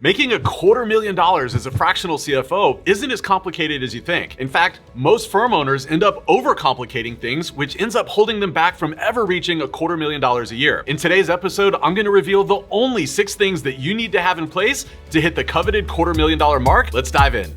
Making $250,000 as a fractional CFO isn't as complicated as you think. In fact, most firm owners end up overcomplicating things, which ends up holding them back from ever reaching $250,000 a year. In today's episode, I'm going to reveal the only 6 things that you need to have in place to hit the coveted $250,000 mark. Let's dive in.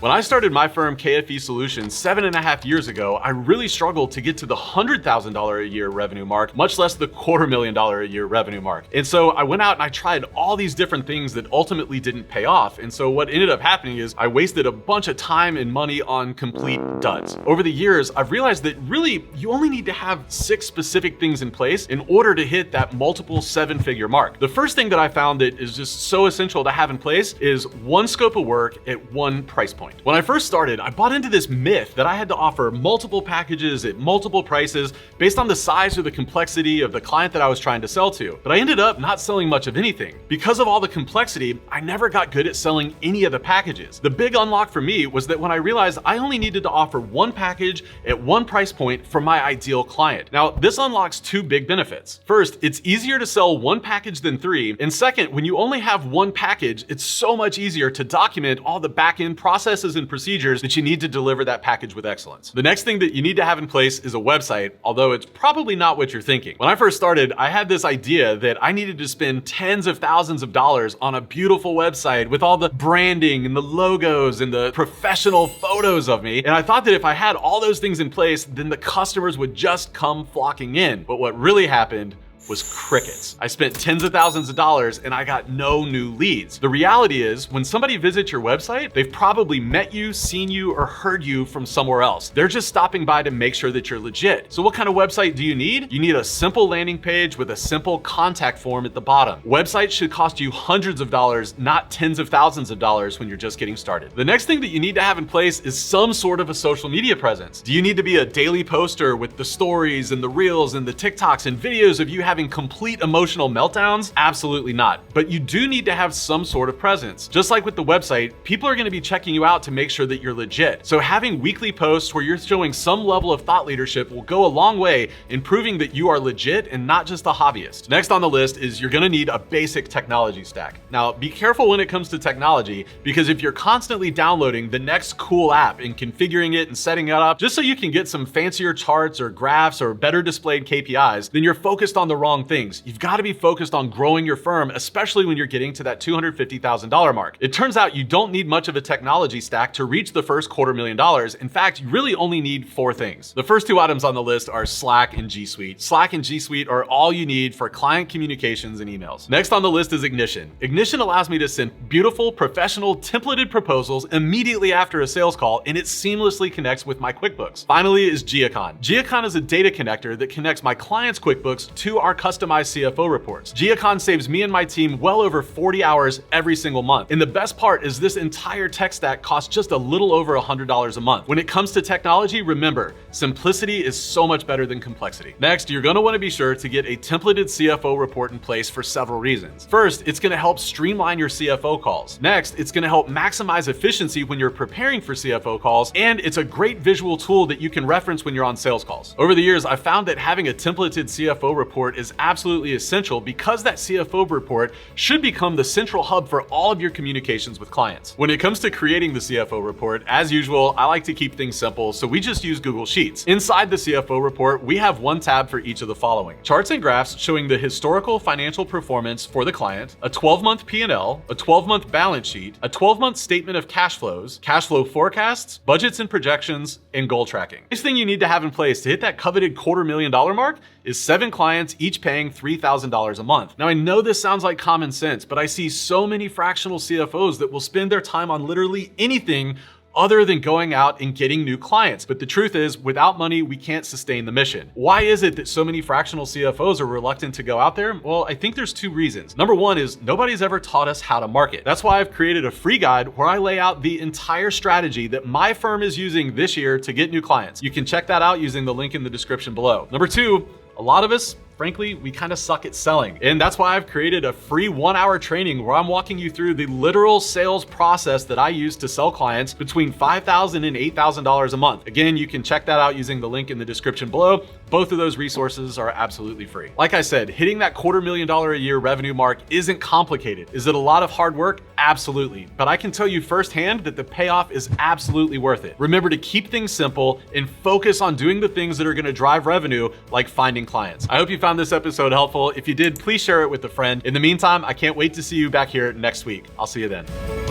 When I started my firm, KFE Solutions, 7.5 years ago, I really struggled to get to the $100,000 a year revenue mark, much less the $250,000 a year revenue mark. And so I went out and I tried all these different things that ultimately didn't pay off. And so what ended up happening is I wasted a bunch of time and money on complete duds. Over the years, I've realized that really you only need to have 6 specific things in place in order to hit that multiple 7-figure mark. The first thing that I found that is just so essential to have in place is one scope of work at one price point. When I first started, I bought into this myth that I had to offer multiple packages at multiple prices based on the size or the complexity of the client that I was trying to sell to. But I ended up not selling much of anything. Because of all the complexity, I never got good at selling any of the packages. The big unlock for me was that when I realized I only needed to offer one package at one price point for my ideal client. Now, this unlocks 2 big benefits. First, it's easier to sell one package than 3. And second, when you only have one package, it's so much easier to document all the back-end processes and procedures that you need to deliver that package with excellence. The next thing that you need to have in place is a website, although it's probably not what you're thinking. When I first started, I had this idea that I needed to spend tens of thousands of dollars on a beautiful website with all the branding and the logos and the professional photos of me. And I thought that if I had all those things in place, then the customers would just come flocking in. But what really happened was crickets. I spent tens of thousands of dollars and I got no new leads. The reality is, when somebody visits your website, they've probably met you, seen you, or heard you from somewhere else. They're just stopping by to make sure that you're legit. So what kind of website do you need? You need a simple landing page with a simple contact form at the bottom. Websites should cost you hundreds of dollars, not tens of thousands of dollars when you're just getting started. The next thing that you need to have in place is some sort of a social media presence. Do you need to be a daily poster with the stories and the reels and the TikToks and videos of you having complete emotional meltdowns? Absolutely not. But you do need to have some sort of presence. Just like with the website, people are going to be checking you out to make sure that you're legit. So having weekly posts where you're showing some level of thought leadership will go a long way in proving that you are legit and not just a hobbyist. Next on the list is you're going to need a basic technology stack. Now, be careful when it comes to technology, because if you're constantly downloading the next cool app and configuring it and setting it up just so you can get some fancier charts or graphs or better displayed KPIs, then you're focused on the wrong things. You've got to be focused on growing your firm, especially when you're getting to that $250,000 mark. It turns out you don't need much of a technology stack to reach the first $250,000. In fact, you really only need 4 things. The first 2 items on the list are Slack and G Suite. Slack and G Suite are all you need for client communications and emails. Next on the list is Ignition. Ignition allows me to send beautiful, professional, templated proposals immediately after a sales call, and it seamlessly connects with my QuickBooks. Finally is Geocon. Geocon is a data connector that connects my clients' QuickBooks to our customized CFO reports. Geocon saves me and my team well over 40 hours every single month. And the best part is this entire tech stack costs just a little over $100 a month. When it comes to technology, remember, simplicity is so much better than complexity. Next, you're going to want to be sure to get a templated CFO report in place for several reasons. First, it's going to help streamline your CFO calls. Next, it's going to help maximize efficiency when you're preparing for CFO calls, and it's a great visual tool that you can reference when you're on sales calls. Over the years, I've found that having a templated CFO report is absolutely essential, because that CFO report should become the central hub for all of your communications with clients. When it comes to creating the CFO report, as usual, I like to keep things simple, so we just use Google Sheets. Inside the CFO report, we have one tab for each of the following: charts and graphs showing the historical financial performance for the client, a 12-month P&L, a 12-month balance sheet, a 12-month statement of cash flows, cash flow forecasts, budgets and projections, and goal tracking. Next thing you need to have in place to hit that coveted $250,000 mark is 7 clients, each paying $3,000 a month. Now, I know this sounds like common sense, but I see so many fractional CFOs that will spend their time on literally anything other than going out and getting new clients. But the truth is, without money, we can't sustain the mission. Why is it that so many fractional CFOs are reluctant to go out there? Well, I think there's 2 reasons. Number 1 is nobody's ever taught us how to market. That's why I've created a free guide where I lay out the entire strategy that my firm is using this year to get new clients. You can check that out using the link in the description below. Number 2, a lot of us, frankly, we kind of suck at selling. And that's why I've created a free 1-hour training where I'm walking you through the literal sales process that I use to sell clients between $5,000 and $8,000 a month. Again, you can check that out using the link in the description below. Both of those resources are absolutely free. Like I said, hitting that $250,000 a year revenue mark isn't complicated. Is it a lot of hard work? Absolutely. But I can tell you firsthand that the payoff is absolutely worth it. Remember to keep things simple and focus on doing the things that are gonna drive revenue, like finding clients. I hope you found this episode helpful. If you did, please share it with a friend. In the meantime, I can't wait to see you back here next week. I'll see you then.